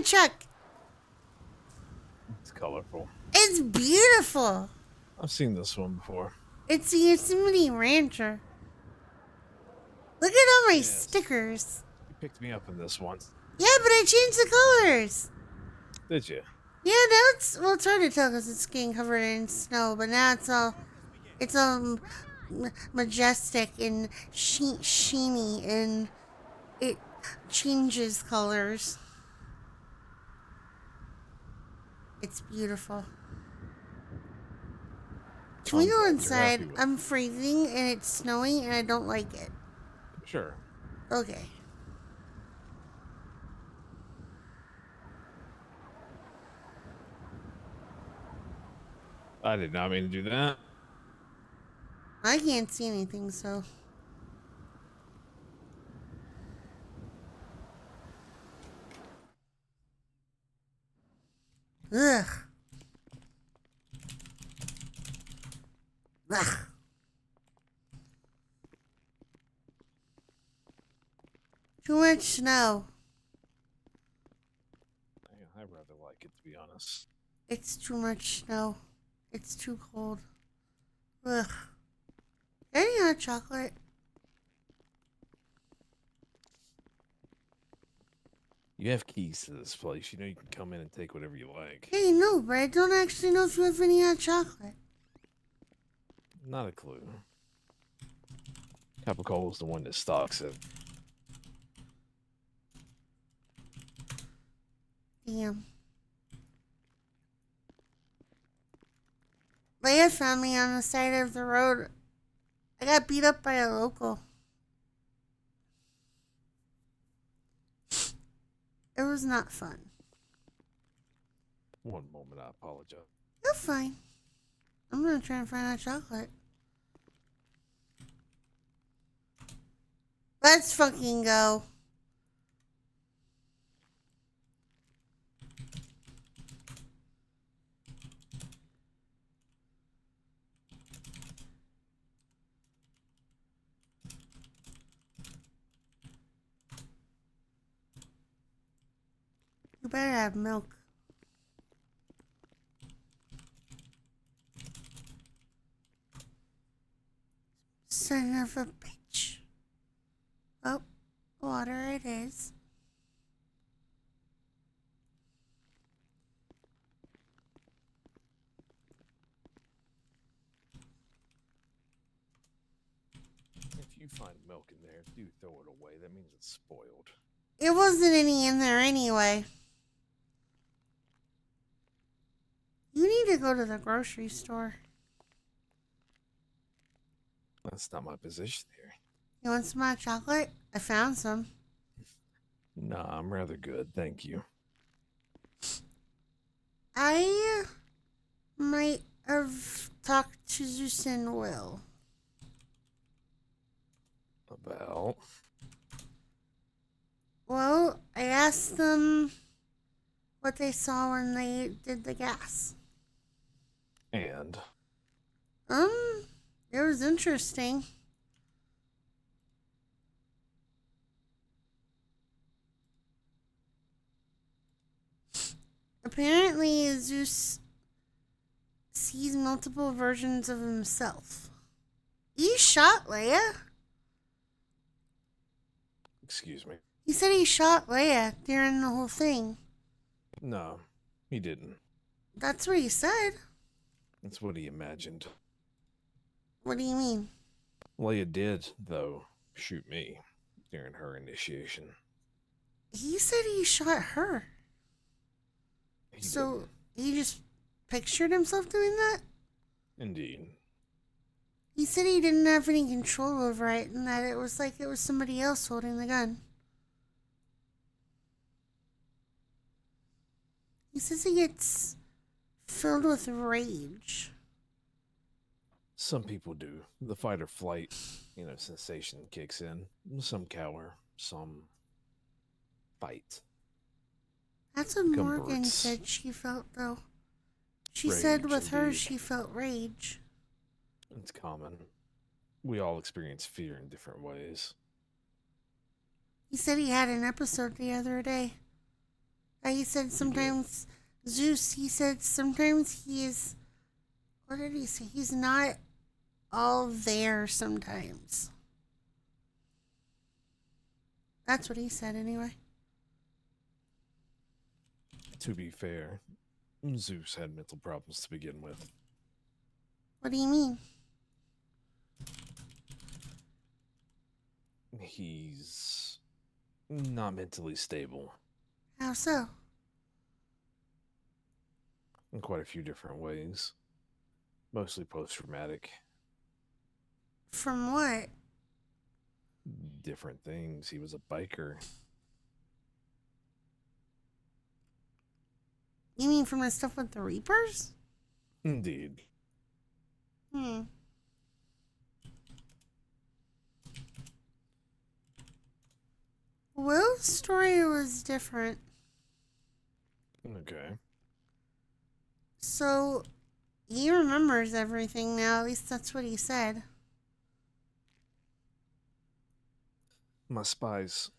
truck. It's colorful. It's beautiful. I've seen this one before. It's the Yosemite Rancher. Look at all my Yes. stickers. You picked me up in this one. Yeah, but I changed the colors. Did you? Yeah, now it's hard to tell because it's getting covered in snow, but now it's all majestic and sheeny, and it changes colors. It's beautiful. Can we go inside? I'm freezing and it's snowing and I don't like it. Sure. Okay. I did not mean to do that. I can't see anything, so. Ugh. Ugh. Too much snow. I rather like it, to be honest. It's too much snow. It's too cold. Ugh. Any hot chocolate? You have keys to this place. You know you can come in and take whatever you like. Hey, no, but I don't actually know if you have any hot chocolate. Not a clue. Capicola is the one that stocks it. Damn. Leia found me on the side of the road. I got beat up by a local. It was not fun. One moment, I apologize. You're fine. I'm gonna try and find hot chocolate. Let's fucking go. You better have milk. Son of a bitch. Oh, water it is. If you find milk in there, do throw it away. That means it's spoiled. It wasn't any in there anyway. You need to go to the grocery store. That's not my position here. You want some hot chocolate? I found some. Nah, I'm rather good, thank you. I might have talked to Zeus and Will. About? Well, I asked them what they saw when they did the gas. And? It was interesting. Apparently, Zeus sees multiple versions of himself. He shot Leia. Excuse me. He said he shot Leia during the whole thing. No, he didn't. That's what he said. That's what he imagined. What do you mean? Leia did, though, shoot me during her initiation. He said he shot her. He so didn't. he just pictured himself doing that? Indeed. He said he didn't have any control over it and that it was like it was somebody else holding the gun. He says he gets filled with rage. Some people do. The fight or flight, sensation kicks in. Some cower, some fight. That's what Morgan Converts. said she felt, though. She Rage, said with her indeed. she felt rage. It's common. We all experience fear in different ways. He said he had an episode the other day. He said He did. sometimes Zeus. He said sometimes he's. What did he say? He's not all there sometimes. That's what he said anyway. To be fair, Zeus had mental problems to begin with. What do you mean? He's not mentally stable How so? in quite a few different ways, mostly post traumatic. From what? Different things. He was a biker. You mean from the stuff with the Reapers? Indeed. Hmm. Will's story was different. Okay. So he remembers everything now. At least that's what he said. My spies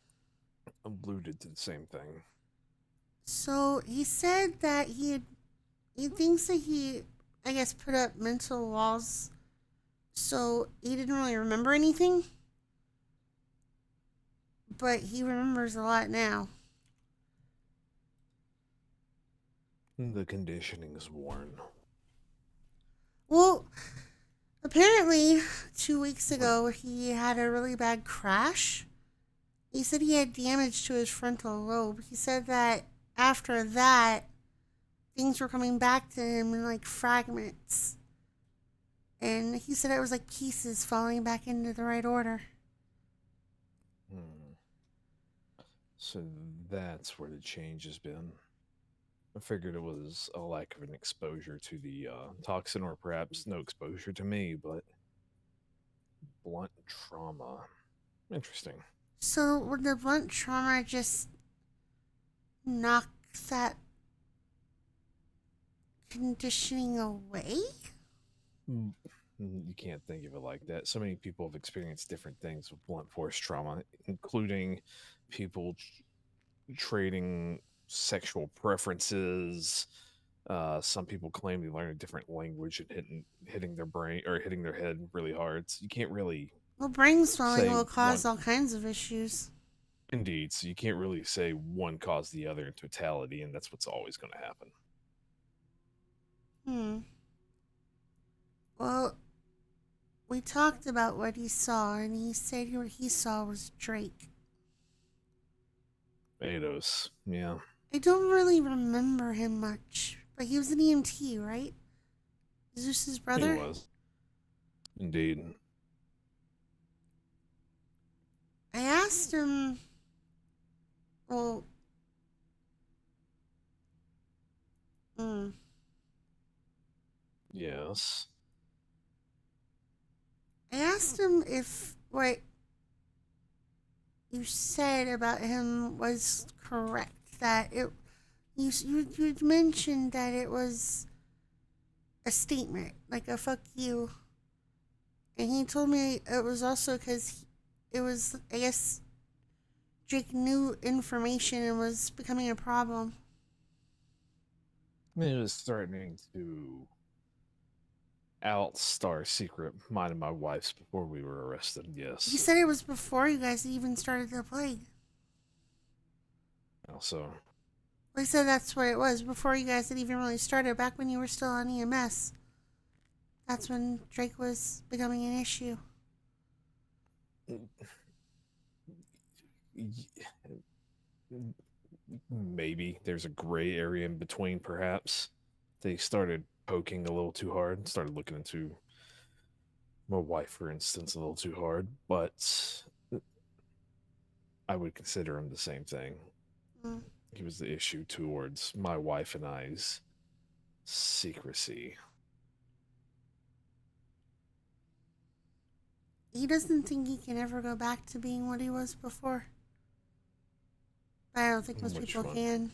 alluded to the same thing. So he said that he thinks that he, I guess, put up mental walls, so he didn't really remember anything, but he remembers a lot now. The conditioning is worn. Well, apparently 2 weeks What? ago he had a really bad crash. He said he had damage to his frontal lobe. He said that after that, things were coming back to him in like fragments. And he said it was like pieces falling back into the right order. Hmm. So that's where the change has been. I figured it was a lack of an exposure to the toxin, or perhaps no exposure to me, but blunt trauma. Interesting. So would the blunt trauma just knock that conditioning away? Mm, You can't think of it like that. So many people have experienced different things with blunt force trauma, including people trading sexual preferences. Some people claim they learn a different language and hitting their brain or hitting their head really hard. So you can't really Well, brain swelling say will one. cause all kinds of issues. Indeed, so you can't really say one caused the other in totality, and that's what's always going to happen. Hmm. Well, we talked about what he saw, and he said what he saw was Drake. Eidos, yeah, I don't really remember him much, but he was an EMT, right? Zeus's he brother? was indeed. I asked him, well, mm, Yes. I asked him if what you said about him was correct. That it, you mentioned that it was a statement, like a fuck you. And he told me it was also because it was, I guess, Drake knew information and was becoming a problem. It was threatening to outstar secret mine and my wife's before we were arrested. He Yes. said it was before you guys even started the plague. Also, Well, he said that's what it was before you guys had even really started, back when you were still on EMS. That's when Drake was becoming an issue. maybe there's a gray area in between. Perhaps they started poking a little too hard. Started looking into my wife, for instance, a little too hard. But I would consider him the same thing. Mm. He was the issue towards my wife and I's secrecy. He doesn't think he can ever go back to being what he was before. But I don't think most Which people one? can.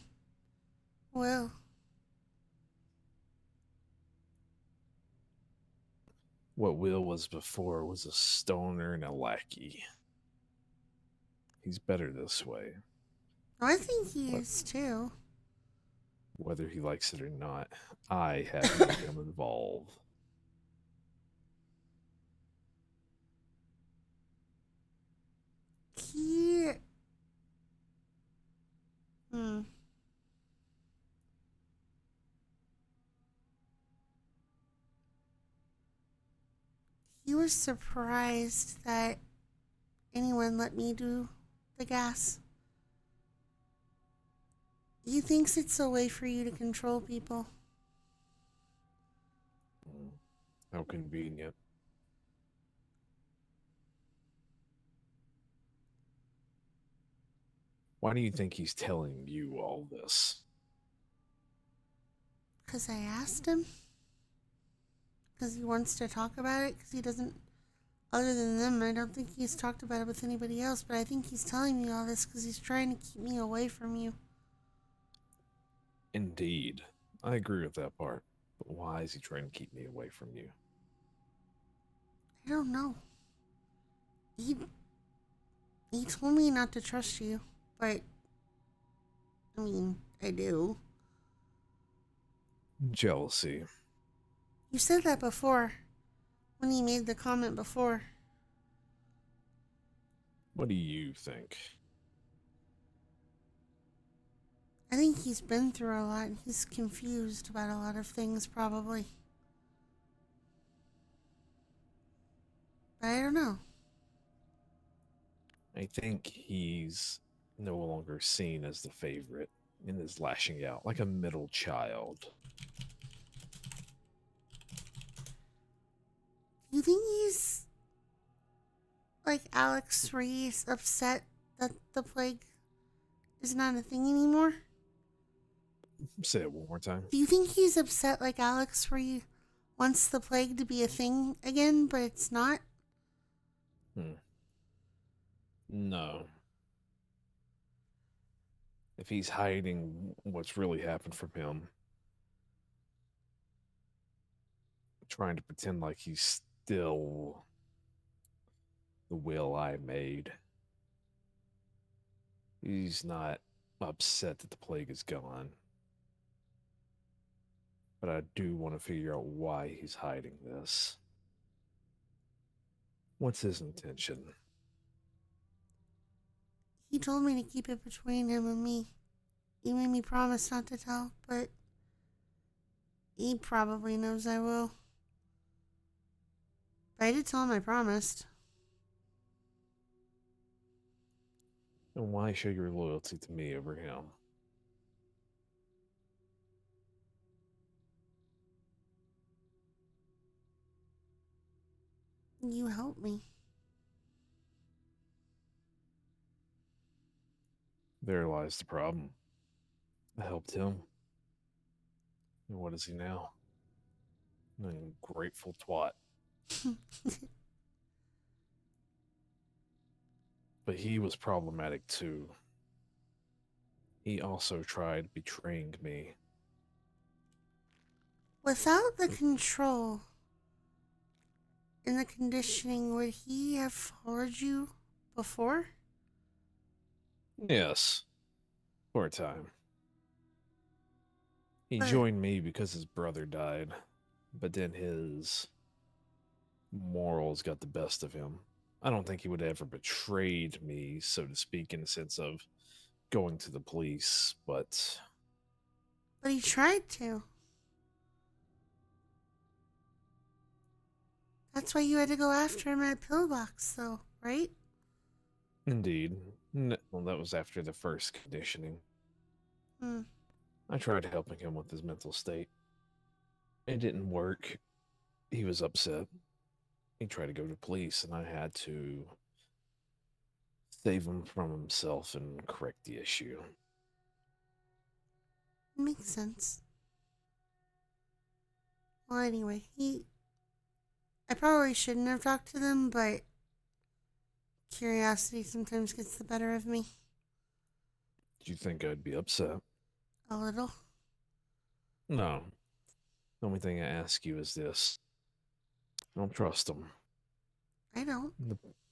Will. What Will was before was a stoner and a lackey. He's better this way. Oh, I think he But is too. Whether he likes it or not, I have made him involved. He, hmm, he was surprised that anyone let me do the gas. He thinks it's a way for you to control people. Mm, how convenient. Why do you think he's telling you all this? Because I asked him. Because he wants to talk about it. Because he doesn't, other than them, I don't think he's talked about it with anybody else. But I think he's telling me all this because he's trying to keep me away from you. Indeed. I agree with that part. But why is he trying to keep me away from you? I don't know. He he told me not to trust you, but I mean, I do. Jealousy. You said that before when he made the comment before. What do you think? I think he's been through a lot. He's confused about a lot of things, probably. But I don't know. I think he's no longer seen as the favorite and is lashing out like a middle child. Do you think he's like Alex Reese upset that the plague is not a thing anymore? Say it one more time. Do you think he's upset like Alex Reese wants the plague to be a thing again, but it's not? Hmm. No. If he's hiding what's really happened from him, trying to pretend like he's still the will I made, he's not upset that the plague is gone. But I do want to figure out why he's hiding this. What's his intention? He told me to keep it between him and me. He made me promise not to tell, but he probably knows I will. But I did tell him I promised. And why show your loyalty to me over him? You helped me. There lies the problem. I helped him. And what is he now? An ungrateful twat. But he was problematic too. He also tried betraying me. Without the control and the conditioning, would he have followed you before? Yes, for a time. He But joined me because his brother died, but then his morals got the best of him. I don't think he would have ever betrayed me, so to speak, in the sense of going to the police, but he tried to. That's why you had to go after him at Pillbox, though, right? indeed. Well, that was after the first conditioning. Hmm. I tried helping him with his mental state. It didn't work. He was upset. He tried to go to police, and I had to save him from himself and correct the issue. Makes sense. Well, anyway, I probably shouldn't have talked to them, but curiosity sometimes gets the better of me. Do you think I'd be upset? A little. No. The only thing I ask you is this: I don't trust him. I don't.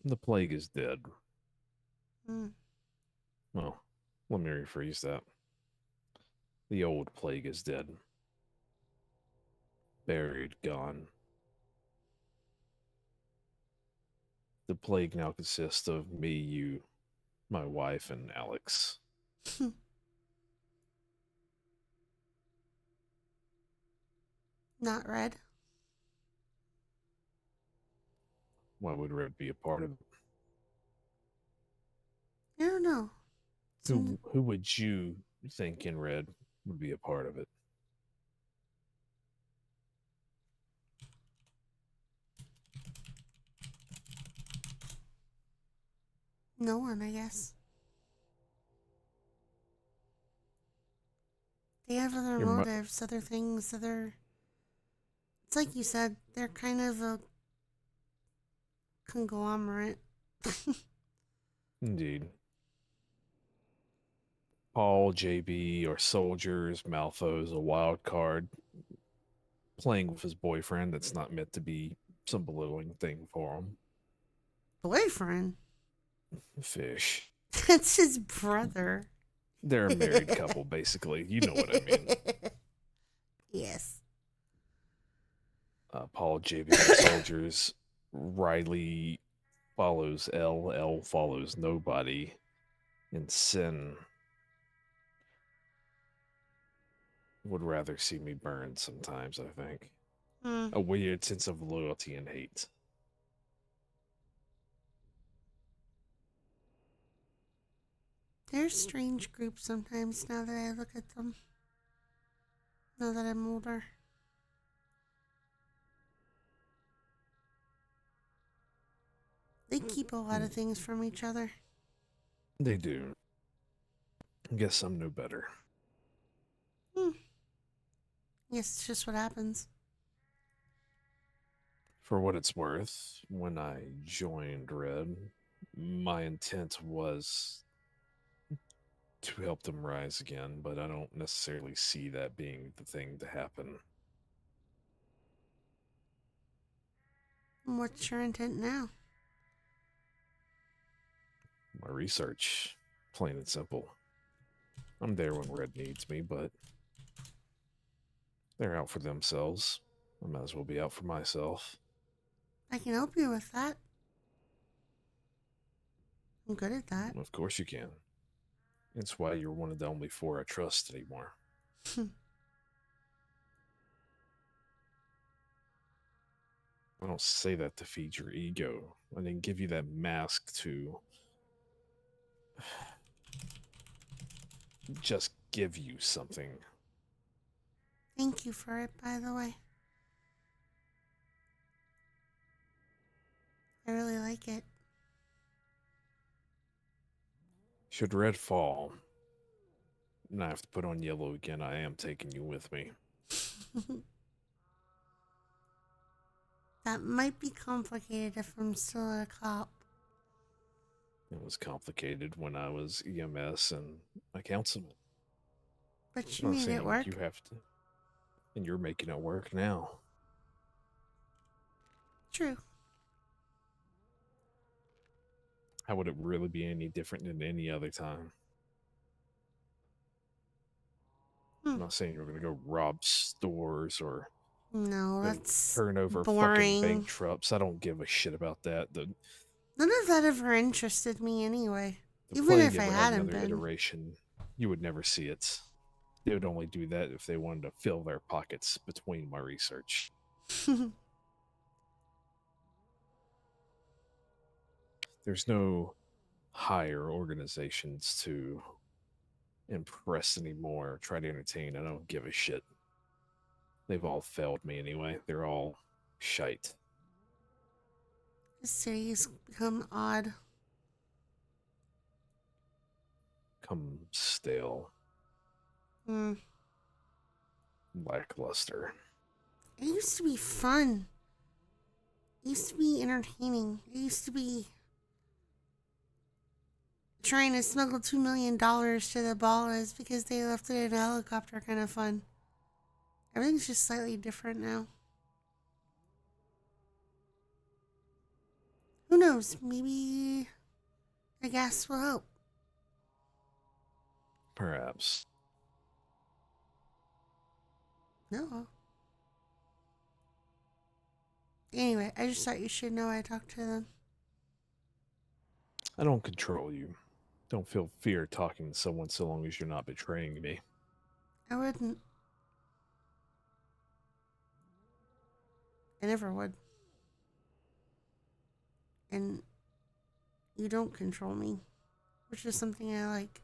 The plague is dead. Hmm. Well, let me rephrase that. The old plague is dead. Buried, gone. The plague now consists of me, you, my wife, and Alex. Not red. Why would Red be a part of it? I don't know. Who would you think in Red would be a part of it? No one, I guess. They have other Your mo- motives, other things, other. It's like you said, they're kind of a conglomerate. Indeed. Paul, JB are soldiers. Malfo's a wild card playing with his boyfriend that's not meant to be some belittling thing for him. Boyfriend? Fish. That's his brother. They're a married couple, basically. You know what I mean. Yes. Paul, JB are soldiers. Riley follows L follows nobody. And Sin would rather see me burn sometimes, I think. Hmm. A weird sense of loyalty and hate. They're strange groups sometimes now that I look at them. Now that I'm older. They keep a lot of things from each other. They do. I guess I'm no better. Hmm. Yes, it's just what happens. For what it's worth, when I joined Red, my intent was to help them rise again, but I don't necessarily see that being the thing to happen. What's your intent now? My research, plain and simple. I'm there when Red needs me, but they're out for themselves. I might as well be out for myself. I can help you with that. I'm good at that. Of course you can. It's why you're one of the only four I trust anymore. I don't say that to feed your ego. I didn't give you that mask to just give you something. Thank you for it, by the way. I really like it. Should Red fall, and I have to put on yellow again, I am taking you with me. That might be complicated if I'm still a cop. It was complicated when I was EMS and a councilman. But you I'm not made it saying work. you have to, and you're making it work now. True. How would it really be any different than any other time? I'm not saying you're going to go rob stores or No, go that's turn over fucking bank boring. trucks. I don't give a shit about that. None of that ever interested me anyway. The Even plague if I ever had hadn't another been. iteration, you would never see it. They would only do that if they wanted to fill their pockets between my research. There's no higher organizations to impress anymore, try to entertain. I don't give a shit. They've all failed me anyway. They're all shite. The city's become odd. Come stale. Hmm. Lackluster. It used to be fun. It used to be entertaining. It used to be trying to smuggle $2 million to the Ballas because they left it in a helicopter kind of fun. Everything's just slightly different now. Who knows? Maybe the gas will help. Perhaps. No. Anyway, I just thought you should know I talked to them. I don't control you. Don't feel fear talking to someone so long as you're not betraying me. I wouldn't. I never would. And you don't control me, which is something I like.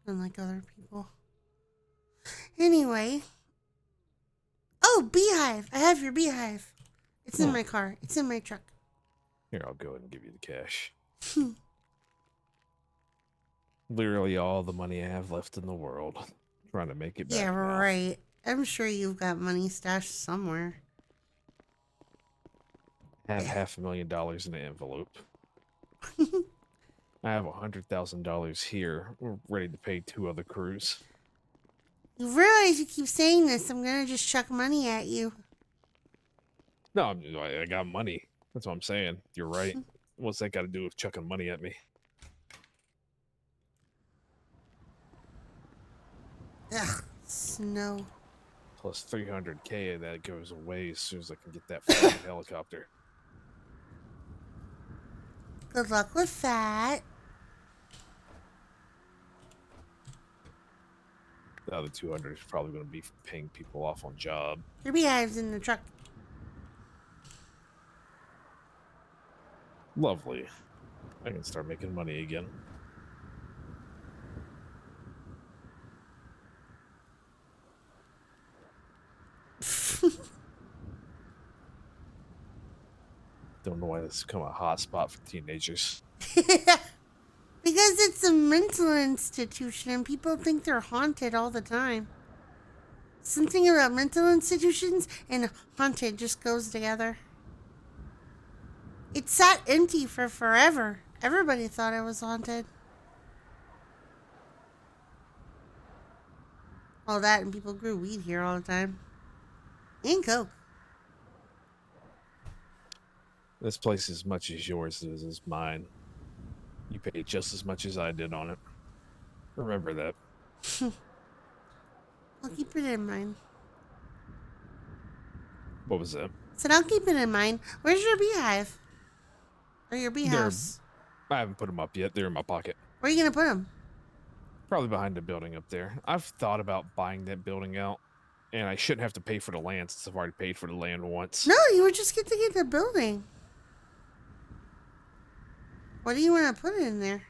Unlike other people. Anyway. Oh, beehive! I have your beehive. It's in my car. It's in my truck. Here, I'll go ahead and give you the cash. Literally all the money I have left in the world. Trying to make it back. Yeah, now. right. I'm sure you've got money stashed somewhere. I have $500,000 in the envelope. I have $100,000 here, ready to pay 2 other crews. You realize you keep saying this, I'm gonna just chuck money at you. No, I got money. That's what I'm saying. You're right. What's that got to do with chucking money at me? Ugh, snow. Plus 300K of that goes away as soon as I can get that fucking helicopter. Good luck with that. The other 200 is probably going to be paying people off on job. Your beehive's in the truck. Lovely. I can start making money again. Don't know why this has become a hot spot for teenagers. Because it's a mental institution and people think they're haunted all the time. Something about mental institutions and haunted just goes together. It sat empty for forever. Everybody thought it was haunted. All that and people grew weed here all the time. And coke. This place is as much as yours as is mine. You paid just as much as I did on it. Remember that. I'll keep it in mind. What was that? So I'll keep it in mind. Where's your beehive? Or your bee house? I haven't put them up yet. They're in my pocket. Where are you going to put them? Probably behind the building up there. I've thought about buying that building out, and I shouldn't have to pay for the land since I've already paid for the land once. No, you would just get to get the building. What do you want to put in there?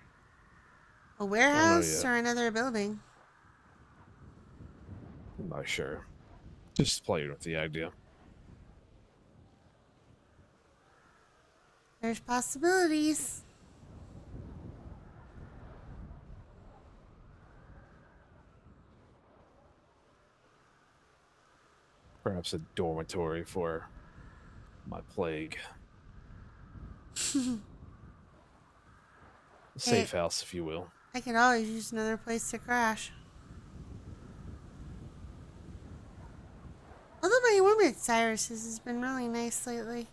A warehouse or another building? I'm not sure. Just playing with the idea. There's possibilities. Perhaps a dormitory for my plague. Safe house, if you will. I could always use another place to crash. Although my room at Cyrus's has been really nice lately.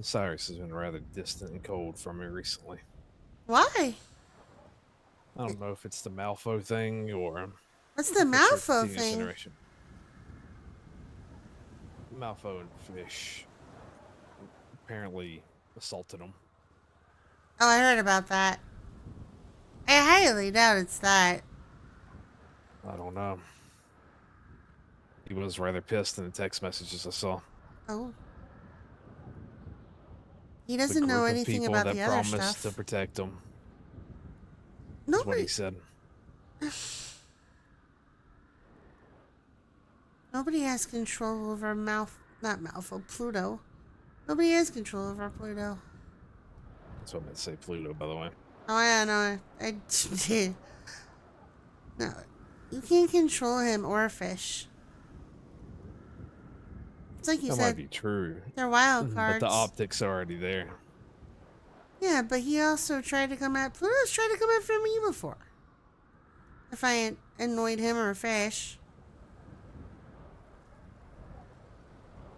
Cyrus has been rather distant and cold from me recently. Why? I don't know if it's the Malfo thing or... What's the Malfo thing? Malfo and Fish apparently assaulted him. Oh, I heard about that. I highly doubt it's that. I don't know. He was rather pissed in the text messages I saw. Oh. He doesn't know anything about the other stuff. Promised to protect him. Nobody. That's what he said. Nobody has control over not Malfo, Pluto. Nobody has control over Pluto. That's what I meant to say, Pluto, by the way. Oh, yeah, no, I did. No, you can't control him or fish. It's like you said. That might be true. They're wild cards. But the optics are already there. Yeah, but he also tried to come at... Pluto's tried to come after me before. If I annoyed him or a fish.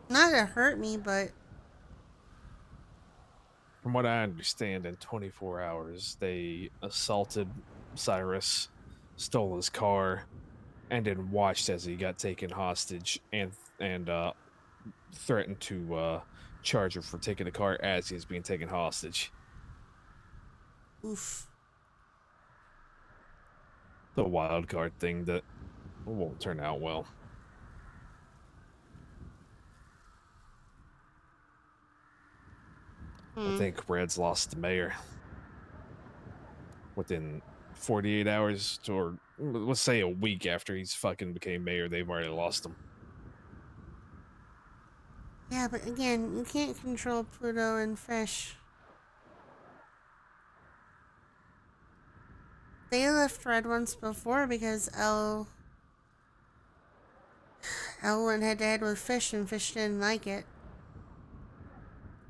Not to hurt me, but... From what I understand, in 24 hours, they assaulted Cyrus, stole his car, and then watched as he got taken hostage and threatened to charge her for taking the car as he was being taken hostage. Oof. The wild card thing that won't turn out well. I Hmm. think Red's lost the mayor within 48 hours, or let's say a week after he's fucking became mayor. They've already lost him. Yeah, but again, you can't control Pluto and fish. They left Red once before because Elle went head to head with Fish and Fish didn't like it.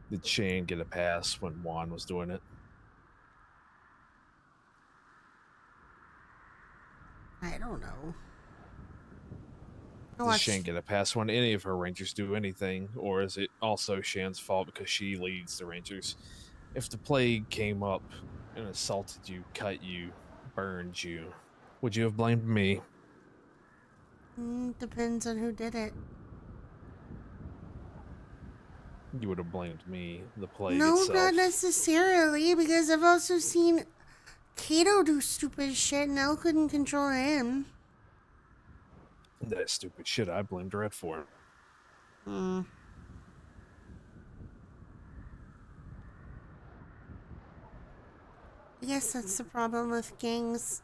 Did Shane get a pass when Juan was doing it? I don't know. I Does Shane watched. get a pass when any of her Rangers do anything, or is it also Shane's fault because she leads the Rangers? If the plague came up and assaulted you, cut you, burned you, would you have blamed me? Depends on who did it. You would have blamed me, the plague No, not itself. necessarily, because I've also seen Kato do stupid shit and Elle couldn't control him. That stupid shit I blamed Red for. Hmm. I guess that's the problem with gangs.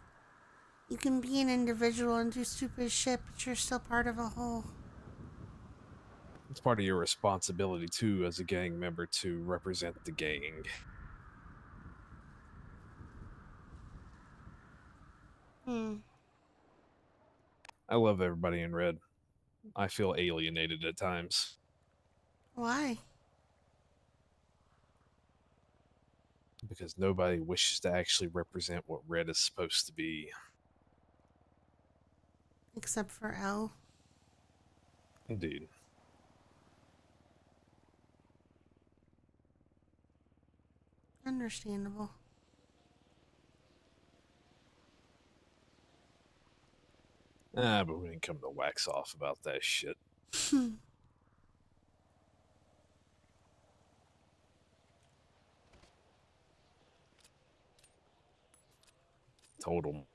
You can be an individual and do stupid shit, but you're still part of a whole. It's part of your responsibility, too, as a gang member to represent the gang. Hmm. I love everybody in Red. I feel alienated at times Why? because nobody wishes to actually represent what Red is supposed to be. Except for Elle. Indeed. Understandable. But we didn't come to wax off about that shit. Total